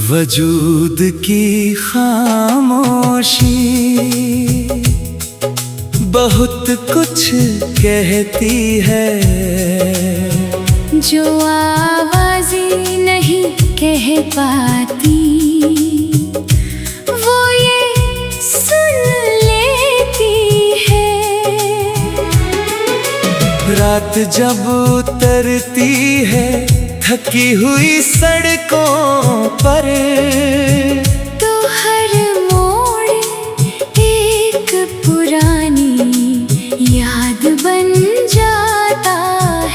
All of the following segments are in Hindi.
वजूद की खामोशी बहुत कुछ कहती है, जो आवाज़ें नहीं कह पाती वो ये सुन लेती है। रात जब उतरती है थकी हुई सड़कों पर, तो हर मोड़ एक पुरानी याद बन जाता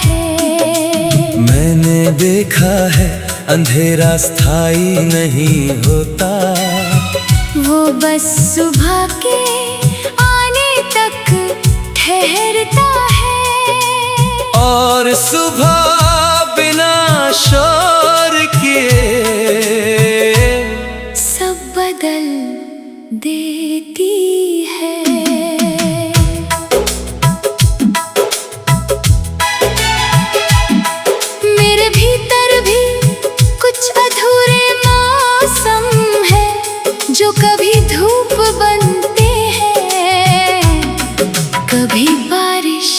है। मैंने देखा है अंधेरा स्थायी नहीं होता, वो बस सुबह के आने तक ठहरता है। और सुबह बिना शोर किए सब बदल देती है। मेरे भीतर भी कुछ अधूरे मौसम है, जो कभी धूप बनते हैं कभी बारिश।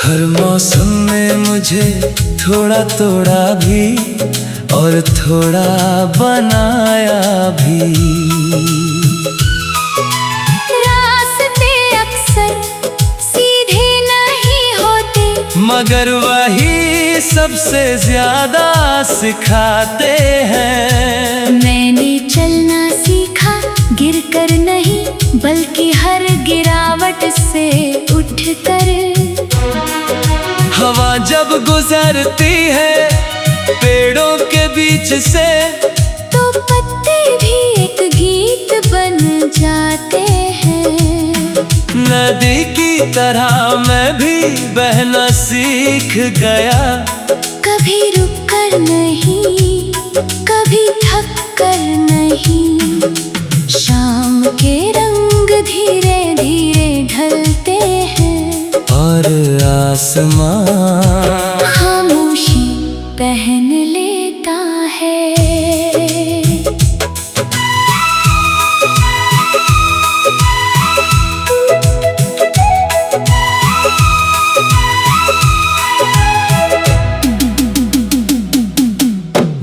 हर मौसम में मुझे थोड़ा तोड़ा भी और थोड़ा बनाया भी। रास्ते अक्सर सीधे नहीं होते, मगर वही सबसे ज्यादा सिखाते हैं। मैंने चलना सीखा गिरकर नहीं, बल्कि हर गिरावट से उठकर। हवा जब गुजरती है पेड़ों के बीच से, तो पत्ते भी एक गीत बन जाते हैं। नदी की तरह मैं भी बहना सीख गया, कभी रुक कर नहीं, कभी थक कर नहीं। शाम के रंग धीरे धीरे ढलते हैं, और आसमां खामोशी पहन लेता है।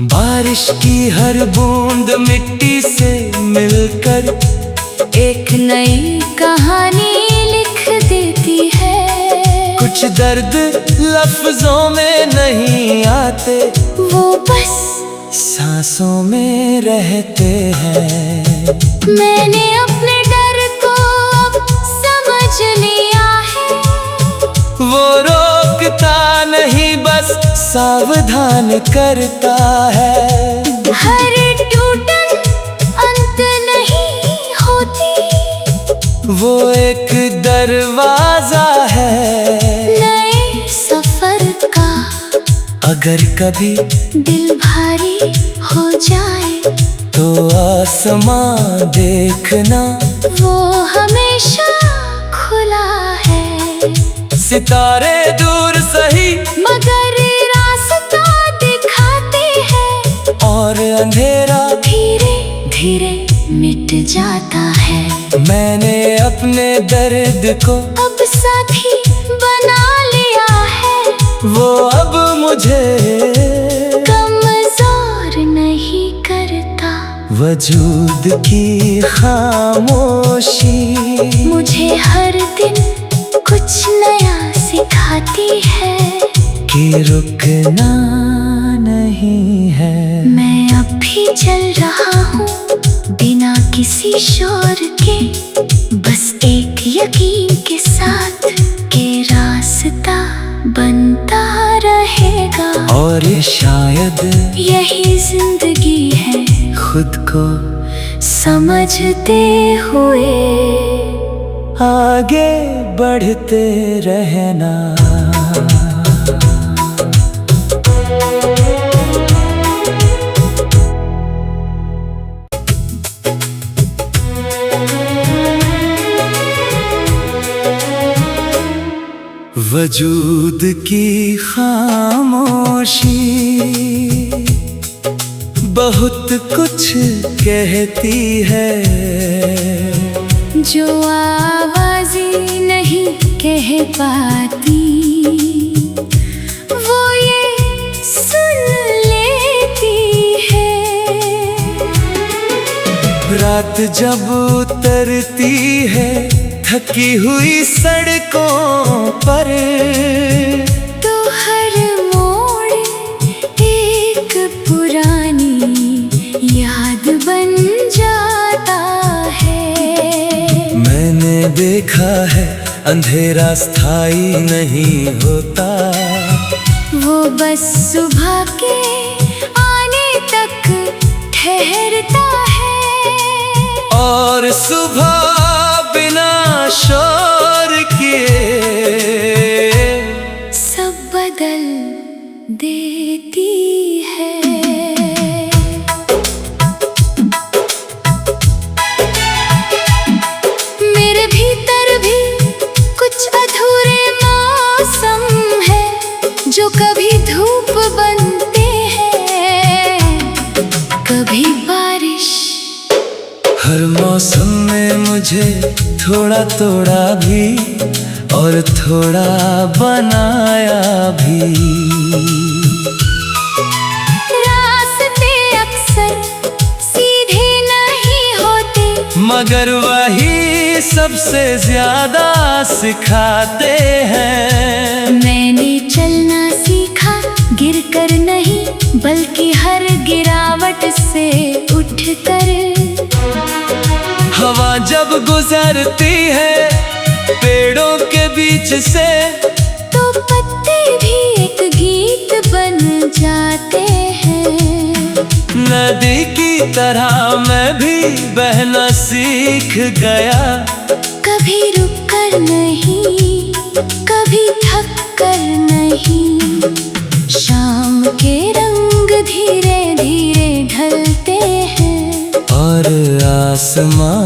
बारिश की हर बूंद मिट्टी से मिलकर एक नई कहानी लिख देती है। कुछ दर्द लफ्जों में नहीं आते, वो बस सांसों में रहते हैं। मैंने अपने डर को अब समझ लिया है, वो रोकता नहीं बस सावधान करता है। हर टूटन अंत नहीं होती, वो एक दरवाजा है नए सफर का। अगर कभी दिल भारी हो जाए तो आसमां देखना, वो हमेशा खुला है। सितारे दूर सही मगर रास्ता दिखाते हैं, और अंधेरा धीरे धीरे मिट जाता है। मैंने अपने दर्द को अब साथी बना लिया है, वो अब मुझे कमजोर नहीं करता। वजूद की खामोशी मुझे हर दिन कुछ नया सिखाती है, कि रुकना नहीं है। मैं अब भी चल रहा हूँ बिना किसी शोर के, बस एक यकीन के साथ के रास्ता बनता रहेगा। और शायद यही जिंदगी है, खुद को समझते हुए आगे बढ़ते रहना। वजूद की खामोशी बहुत कुछ कहती है, जो आवाज़ें नहीं कह पाती, वो ये सुन लेती है। रात जब उतरती है थकी हुई सड़कों पर, तो हर मोड़ एक पुरानी याद बन जाता है। मैंने देखा है अंधेरा स्थायी नहीं होता, वो बस सुबह के आने तक ठहरता है। और सुबह बिना शोर किए सब बदल देती है। मेरे भीतर भी कुछ अधूरे मौसम है, जो कभी धूप बनते हैं, कभी बारिश। हर मौसम में मुझे थोड़ा तोड़ा भी और थोड़ा बनाया भी। रास्ते अक्सर सीधे नहीं होते, मगर वही सबसे ज्यादा सिखाते हैं। मैंने चलना सीखा गिरकर नहीं, बल्कि हर गिरावट से उठकर। हवा जब गुजरती है पेड़ों के बीच से, तो पत्ते भी एक गीत बन जाते हैं। नदी की तरह मैं भी बहना सीख गया, कभी रुक कर नहीं, कभी थक कर नहीं। शाम के रंग धीरे धीरे ढलते हैं, और आसमां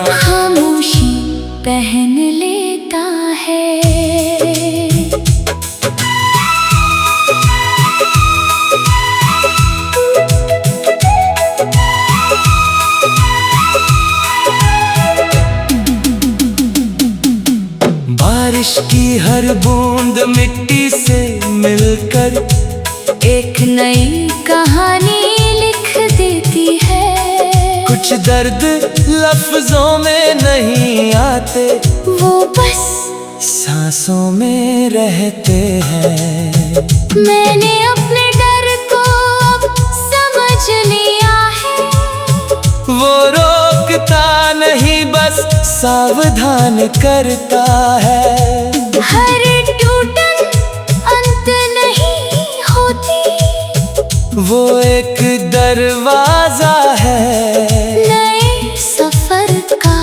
खामोशी पहन लेता है। बारिश की हर बूंद मिट्टी से मिलकर एक नई कहानी लिख देती है। कुछ दर्द लफ्जों में नहीं आते, वो बस सांसों में रहते हैं। मैंने अपने डर को अब समझ लिया है, वो रोकता नहीं बस सावधान करता है। हर टूटन अंत नहीं होती, वो एक दरवाजा है नए सफर का।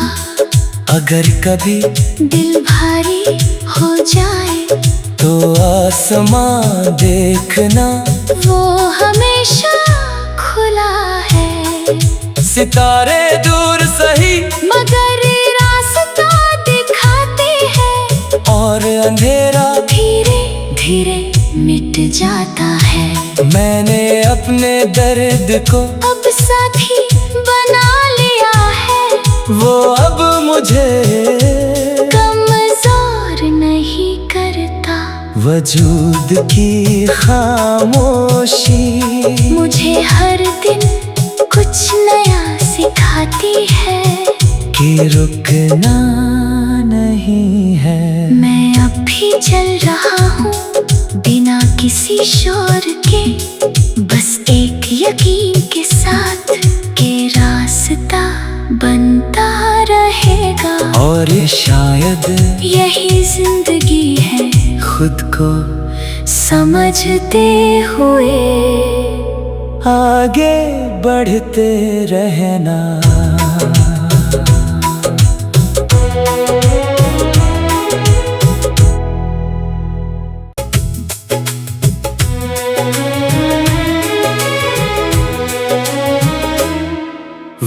अगर कभी दिल भारी हो जाए, तो आसमां देखना, वो हमेशा खुला है। सितारे दूर सही मगर रास्ता दिखाते हैं, और अंधेरा धीरे धीरे मिट जाता है। मैंने अपने दर्द को अब साथी बना लिया है, वो अब मुझे कमजोर नहीं करता। वजूद की खामोशी मुझे हर दिन कुछ नया सिखाती है, कि रुकना नहीं है। मैं अब भी चल रहा हूँ बिना किसी शोर के, बस एक यकीन के साथ के रास्ता बनता रहेगा। और शायद यही जिंदगी है, खुद को समझते हुए आगे बढ़ते रहना।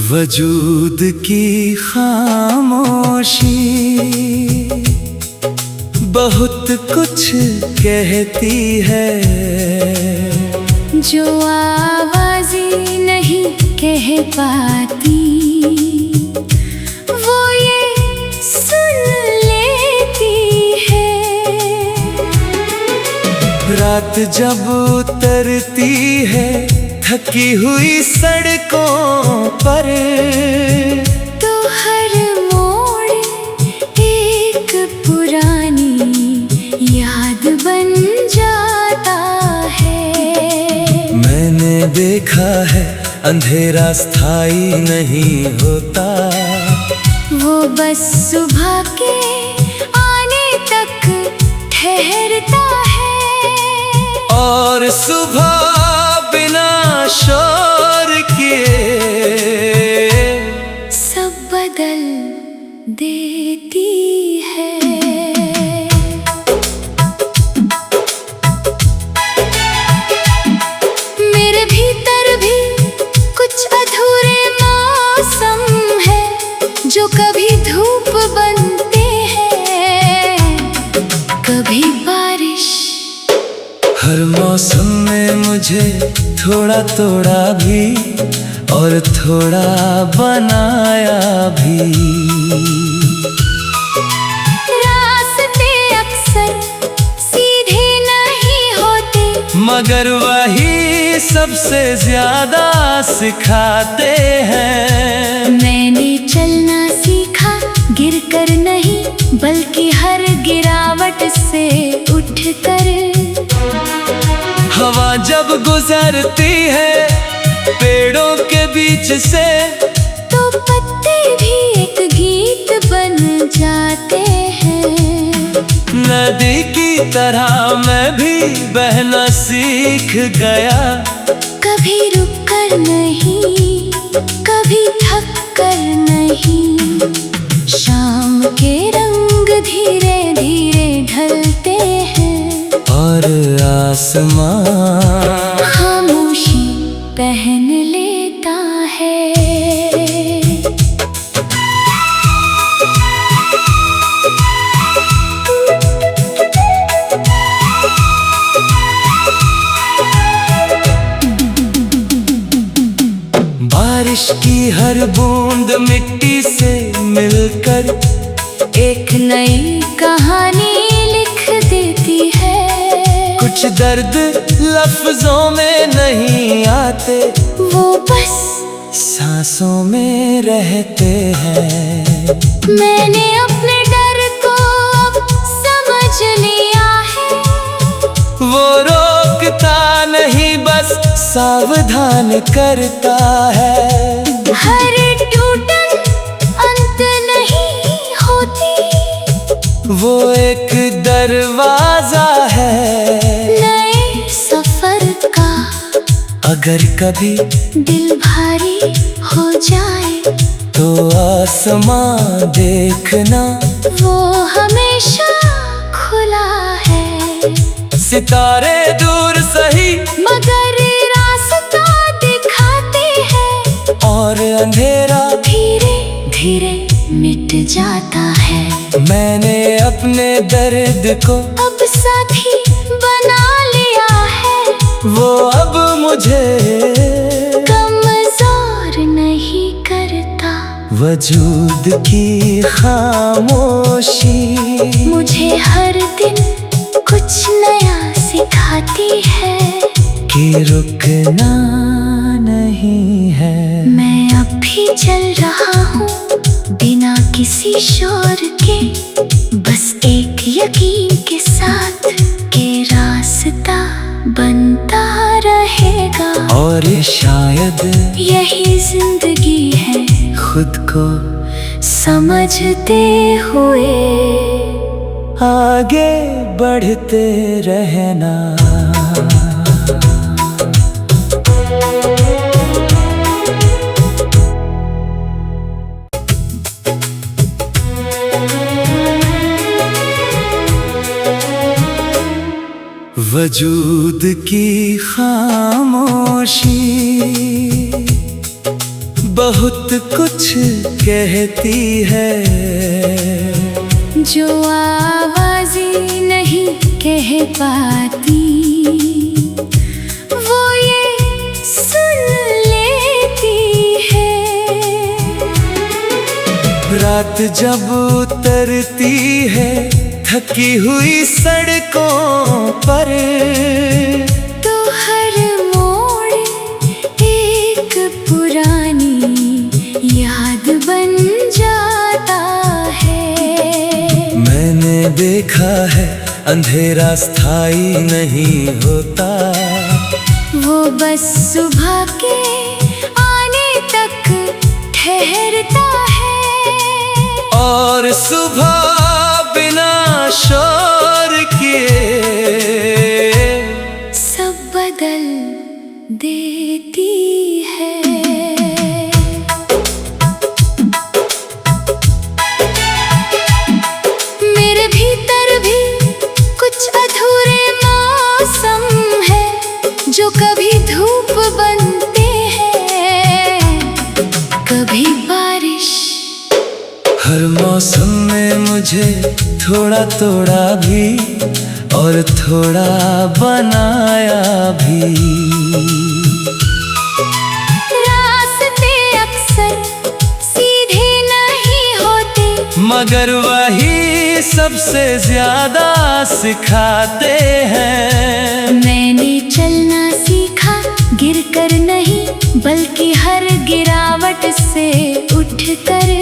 वजूद की खामोशी बहुत कुछ कहती है, जो आवाज़ें पाती, वो ये सुन लेती है। रात जब उतरती है थकी हुई सड़कों पर, तो हर मोड़ एक पुरानी याद बन जाता है। मैंने देखा है अंधेरा स्थायी नहीं होता, वो बस सुबह के आने तक ठहरता है। और सुबह बिना शोर किए सब बदल देती है। मेरे भीतर भी कुछ अधूरे मौसम है, जो कभी धूप बनते हैं, कभी बारिश। हर मौसम में मुझे थोड़ा तोड़ा भी और थोड़ा बनाया भी। रास्ते अक्सर सीधे नहीं होते, मगर वही सबसे ज्यादा सिखाते हैं। मैंने चलना सीखा गिरकर नहीं, बल्कि हर गिरावट से उठकर। हवा जब गुजरती है पेड़ों के बीच से, तो पत्ते भी एक गीत बन जाते हैं। नदी की तरह मैं भी बहना सीख गया। कभी रुक कर नहीं, कभी थक कर नहीं। शाम के रंग धीरे धीरे ढलते हैं, और आसमां खामोशी पहन लेता है। बारिश की हर बूंद मिट्टी से मिलकर एक नई कहानी लिख देती है। कुछ दर्द लफ्जों में नहीं आते, वो बस सांसों में रहते हैं। मैंने अपने डर को अब समझ लिया है, वो रोकता नहीं बस सावधान करता है। हर टूटन अंत नहीं होती, वो एक दरवाजा है नए सफर का। अगर कभी दिल भारी हो जाए, तो आसमां देखना, वो हमेशा खुला है। सितारे दूर सही मगर रास्ता दिखाते हैं, और अंधेरा धीरे धीरे मिट जाता है। मैंने अपने दर्द को अब साथी बना लिया है, वो अब मुझे कमजोर नहीं करता। वजूद की खामोशी मुझे हर दिन कुछ नया सिखाती है, कि रुकना नहीं है। मैं अब भी चल रहा हूँ बिना किसी शोर के, बस एक यकीन के साथ के रास्ता बनता रहेगा। और शायद यही जिंदगी है, खुद को समझते हुए आगे बढ़ते रहना। वजूद की खामोशी बहुत कुछ कहती है, जो आवाज़ें नहीं कह पाती, वो ये सुन लेती है। रात जब उतरती है थकी हुई सड़कों पर, तो हर मोड़ एक पुरानी याद बन जाता है। मैंने देखा है अंधेरा स्थायी नहीं होता, वो बस सुबह के आने तक ठहरता है। और सुबह बिना शोर किए सब बदल देती है। मेरे भीतर भी कुछ अधूरे मौसम है, जो कभी धूप बनते हैं, कभी बारिश। हर मौसम में मुझे थोड़ा तोड़ा भी और थोड़ा बनाया भी। रास्ते अक्सर सीधे नहीं होते, मगर वही सबसे ज्यादा सिखाते हैं। मैंने चलना सीखा गिरकर नहीं, बल्कि हर गिरावट से उठकर।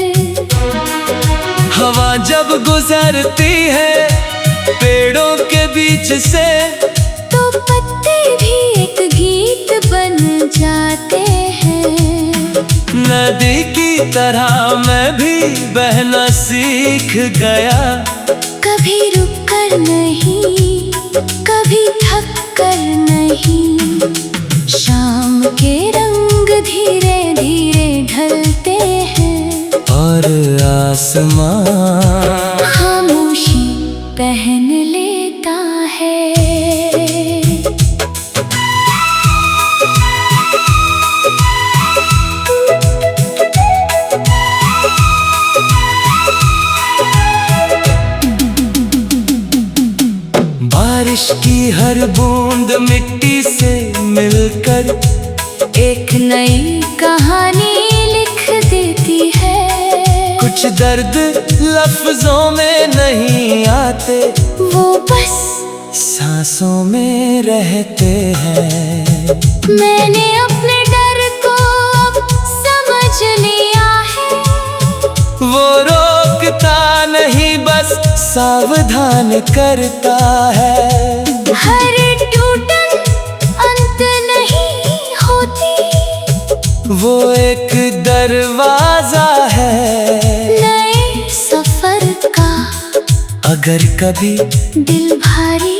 हवा जब गुजरती है पेड़ों के बीच से, तो पत्ते भी एक गीत बन जाते हैं। नदी की तरह मैं भी बहना सीख गया, कभी रुक कर नहीं, कभी थक कर नहीं। शाम के रंग धीरे धीरे ढलते हैं, और आसमां खामोशी पहन लेता है। बारिश की हर बूंद मिट्टी से मिलकर एक नई कहानी लिख देती है। कुछ दर्द लफ्जों में नहीं आते, वो बस सांसों में रहते हैं। मैंने अपने डर को अब समझ लिया है, वो रोकता नहीं बस सावधान करता है। हर टूटन अंत नहीं होती, वो एक दरवाजा है नए सफर का। अगर कभी दिल भारी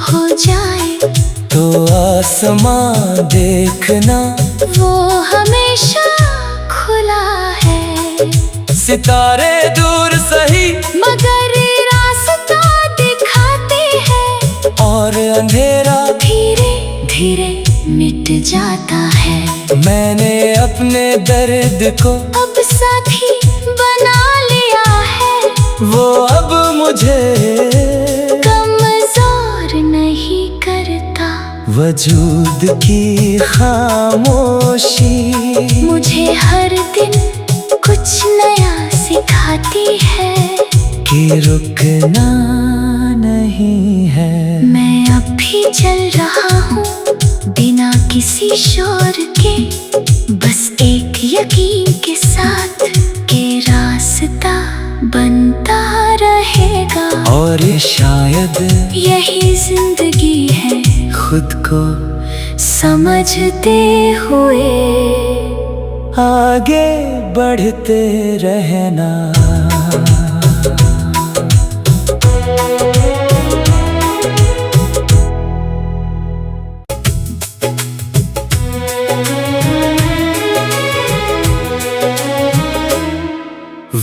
हो जाए, तो आसमां देखना, वो हमेशा खुला है। सितारे दूर सही मगर रास्ता दिखाते हैं, और अंधेरा धीरे धीरे मिट जाता है। मैंने अपने दर्द को अब साथी बना लिया है, वो अब मुझे कमजोर नहीं करता। वजूद की खामोशी मुझे हर दिन कुछ नया सिखाती है, कि रुकना नहीं है। मैं अब भी चल रहा हूँ बिना किसी शोर के, बस एक यकीन के साथ के रास्ता बनता रहेगा। और शायद यही जिंदगी है, खुद को समझते हुए आगे बढ़ते रहना।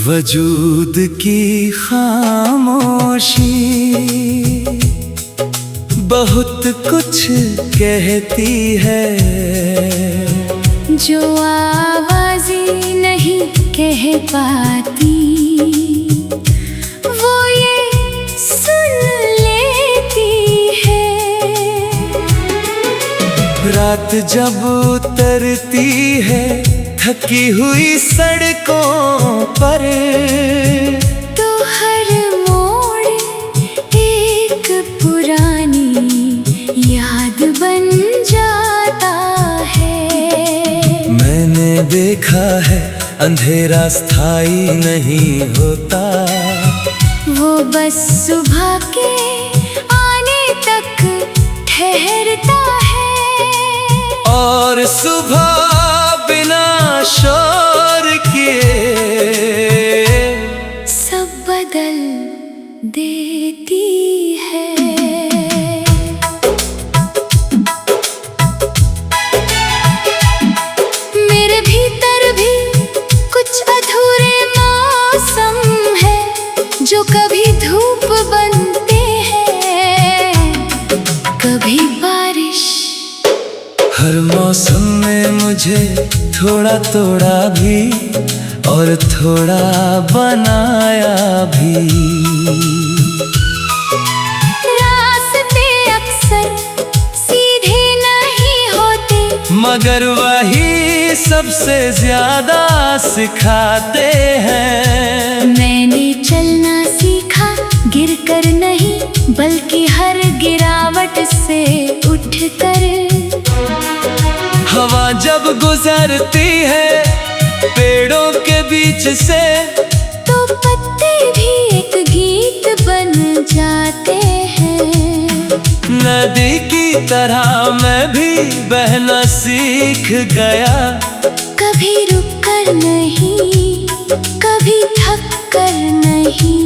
वजूद की खामोशी बहुत कुछ कहती है, जो आवाज़ें नहीं कह पाती, वो ये सुन लेती है। रात जब उतरती है थकी हुई सड़कों पर। तो हर मोड़ एक पुरानी याद बन जाता है। मैंने देखा है अंधेरा स्थायी नहीं होता, वो बस सुबह के आने तक ठहरता है। और सुबह बिना शोर किए सब बदल देती है। मेरे भीतर भी कुछ अधूरे मौसम है, जो कभी धूप बनते हैं, कभी बारिश। हर मौसम में मुझे थोड़ा तोड़ा भी और थोड़ा बनाया भी। रास्ते अक्सर सीधे नहीं होते, मगर वही सबसे ज्यादा सिखाते हैं। मैंने चलना सीखा गिरकर नहीं, बल्कि हर गिरावट से उठकर। हवा जब गुजरती है पेड़ों के बीच से, तो पत्ते भी एक गीत बन जाते हैं। नदी की तरह मैं भी बहना सीख गया। कभी रुक कर नहीं, कभी थक कर नहीं।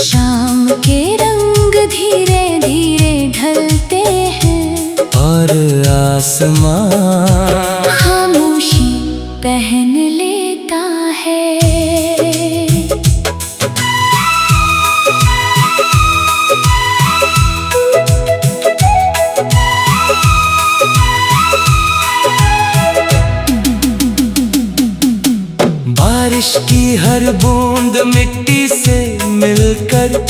शाम के रंग धीरे धीरे ढलते हैं, और आसमां खामोशी पहन लेता है। बारिश की हर बूंद मिट्टी से मिलकर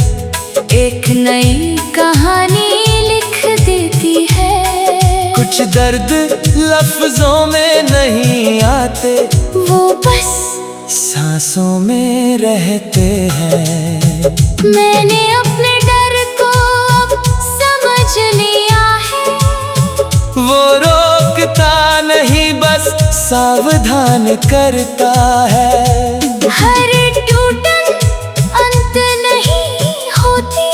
एक नई कहानी लिख देती है। कुछ दर्द लफ्जों में नहीं आते, वो बस सांसों में रहते हैं। मैंने अपने डर को अब समझ लिया है। वो रोकता नहीं, बस सावधान करता है। हर टूटन अंत नहीं होती,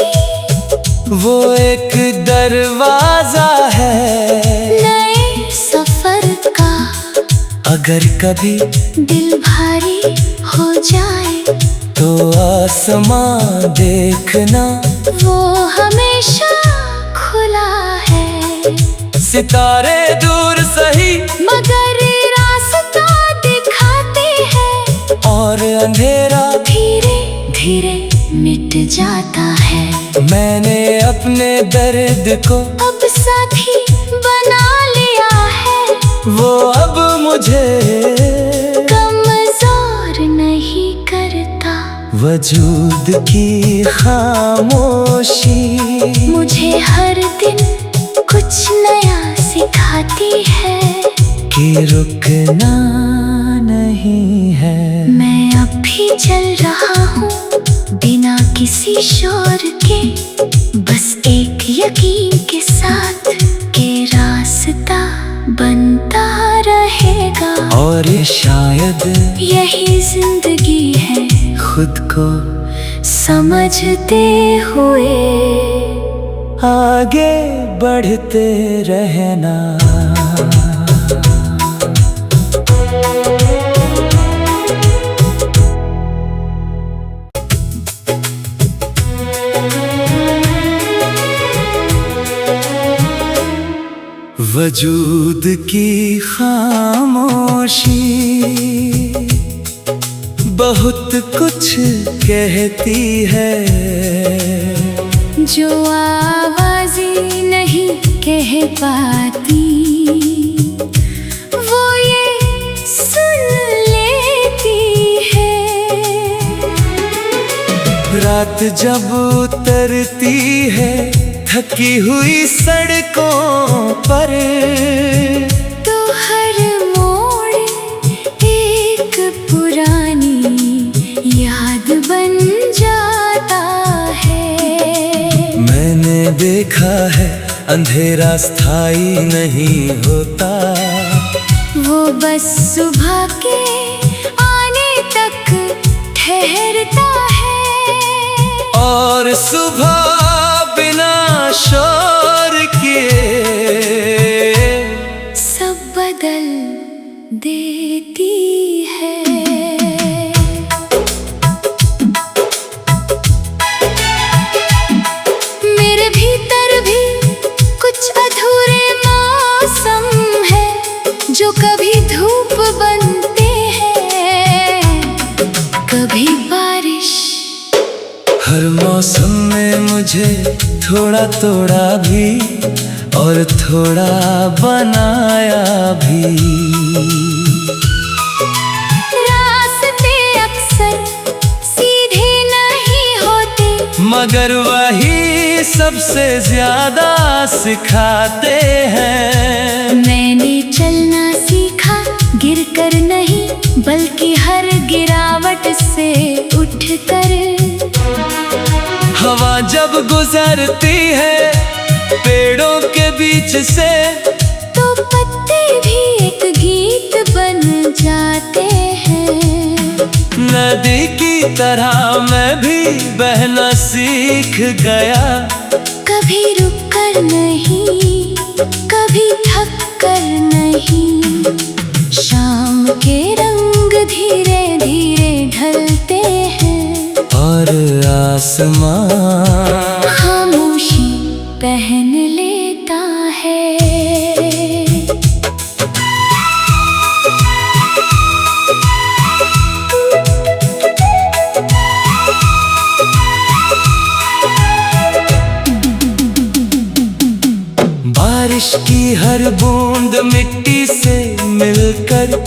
वो एक दरवाजा है नए सफर का। अगर कभी दिल भारी हो जाए, तो आसमां देखना, वो हमेशा खुला है। सितारे दूर सही मगर रास्ता दिखाते हैं, और अंधेरा धीरे धीरे मिट जाता है। मैंने अपने दर्द को अब साथी बना लिया है, वो अब मुझे कमजोर नहीं करता। वजूद की खामोशी मुझे हर दिन कुछ नया सिखाती है, कि रुकना नहीं है। मैं अब भी चल रहा हूँ बिना किसी शोर के, बस एक यकीन के साथ के रास्ता बनता रहेगा। और ये शायद यही जिंदगी है, खुद को समझते हुए आगे बढ़ते रहना। वजूद की खामोशी बहुत कुछ कहती है, जो आवाज़ें नहीं कह पाती, वो ये सुन लेती है। रात जब उतरती है थकी हुई सड़कों पर, तो हर मोड़ देखा है अंधेरा स्थायी नहीं होता, वो बस सुबह के आने तक ठहरता है, और सुबह बिना शोर किए सब बदल देती है। मेरे भीतर भी कुछ अधूरे मौसम है, जो कभी धूप बनते हैं, कभी बारिश। हर मौसम में मुझे थोड़ा तोड़ा भी और थोड़ा बनाया भी। रास्ते अक्सर सीधे नहीं होते, मगर वही सबसे ज्यादा सिखाते हैं। मैंने चलना सीखा गिरकर नहीं, बल्कि हर गिरावट से उठकर। हवा जब गुजरती है पेड़ों के बीच से, तो पत्ते भी एक गीत बन जाते हैं। नदी की तरह मैं भी बहना सीख गया, कभी रुक कर नहीं, कभी थक कर नहीं। शाम के रंग धीरे धीरे ढलते हैं, और आसमां खामोशी पहन लेता है। बारिश की हर बूंद मिट्टी से मिलकर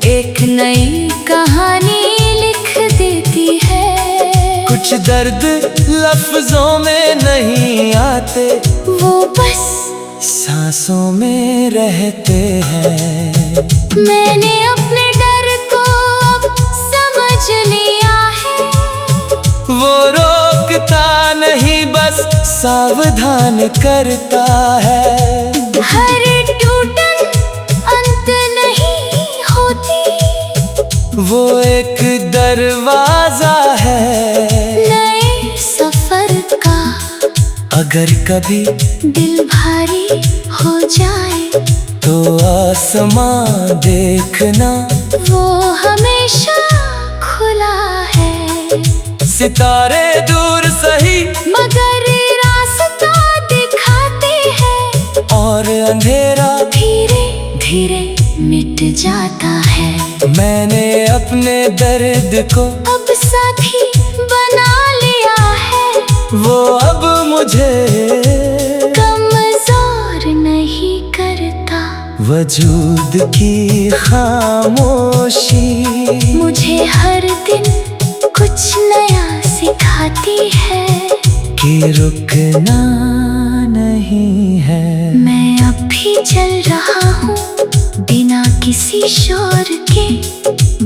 एक नई कहानी लिख देती है। कुछ दर्द लफ्जों में नहीं आते, वो बस सांसों में रहते हैं। मैंने अपने डर को अब समझ लिया है, वो रोकता नहीं बस सावधान करता है। हर टूटन अंत नहीं होती, वो एक दरवाजा है नए सफर का। अगर कभी दिल भारी हो जाए, तो आसमां देखना वो हमेशा खुला है। सितारे दूर सही मगर रास्ता दिखाते हैं, और अंधेरा धीरे धीरे मिट जाता है। मैंने अपने दर्द को अब साथी बना लिया है, वो अब मुझे कमजोर नहीं करता। वजूद की खामोशी मुझे हर दिन कुछ नया सिखाती है, कि रुकना नहीं है। मैं अब भी चल रहा हूँ बिना किसी शोर के,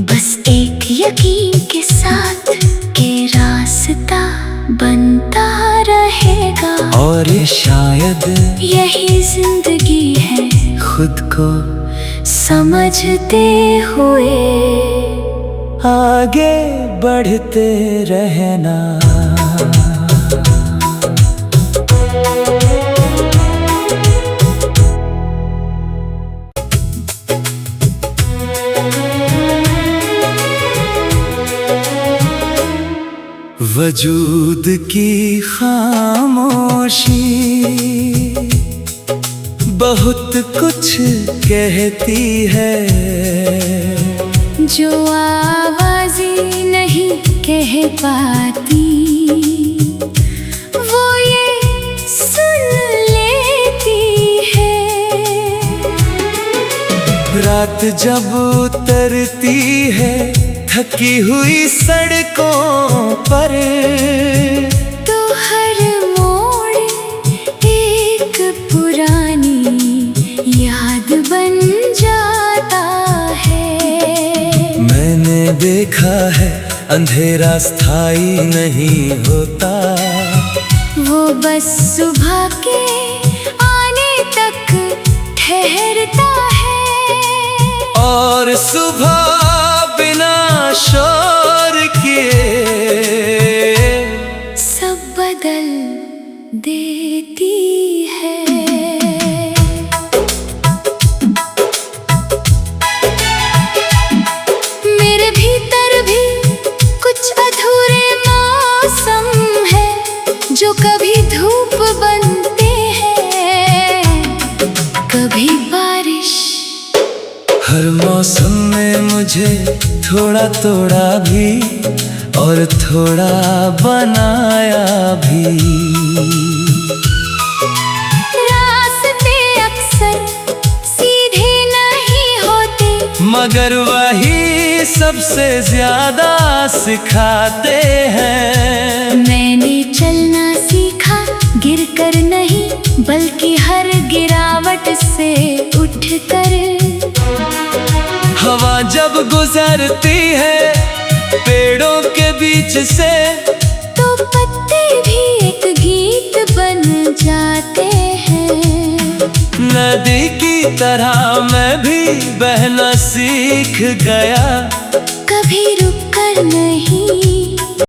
बस एक यकीन के साथ के रास्ता बनता रहेगा। और शायद यही जिंदगी है, खुद को समझते हुए आगे बढ़ते रहना। वजूद की खामोशी बहुत कुछ कहती है, जो आवाज़ें नहीं कह पाती, वो ये सुन लेती है। रात जब उतरती है थकी हुई सड़कों पर, तो हर मोड़ एक पुरानी याद बन जाता है। मैंने देखा है अंधेरा स्थायी नहीं होता, वो बस सुबह के आने तक ठहरता है, और सुबह बिना शोर किए सब बदल देती है। मेरे भीतर भी कुछ अधूरे मौसम है, जो कभी धूप बनते हैं, कभी बारिश। हर मौसम में मुझे थोड़ा तोड़ा भी और थोड़ा बनाया भी। रास्ते अक्सर सीधे नहीं होते, मगर वही सबसे ज्यादा सिखाते हैं। मैंने चलना सीखा गिरकर नहीं, बल्कि हर गिरावट से उठकर। हवा जब गुजरती है पेड़ों के बीच से, तो पत्ते भी एक गीत बन जाते हैं। नदी की तरह मैं भी बहना सीख गया, कभी रुक कर नहीं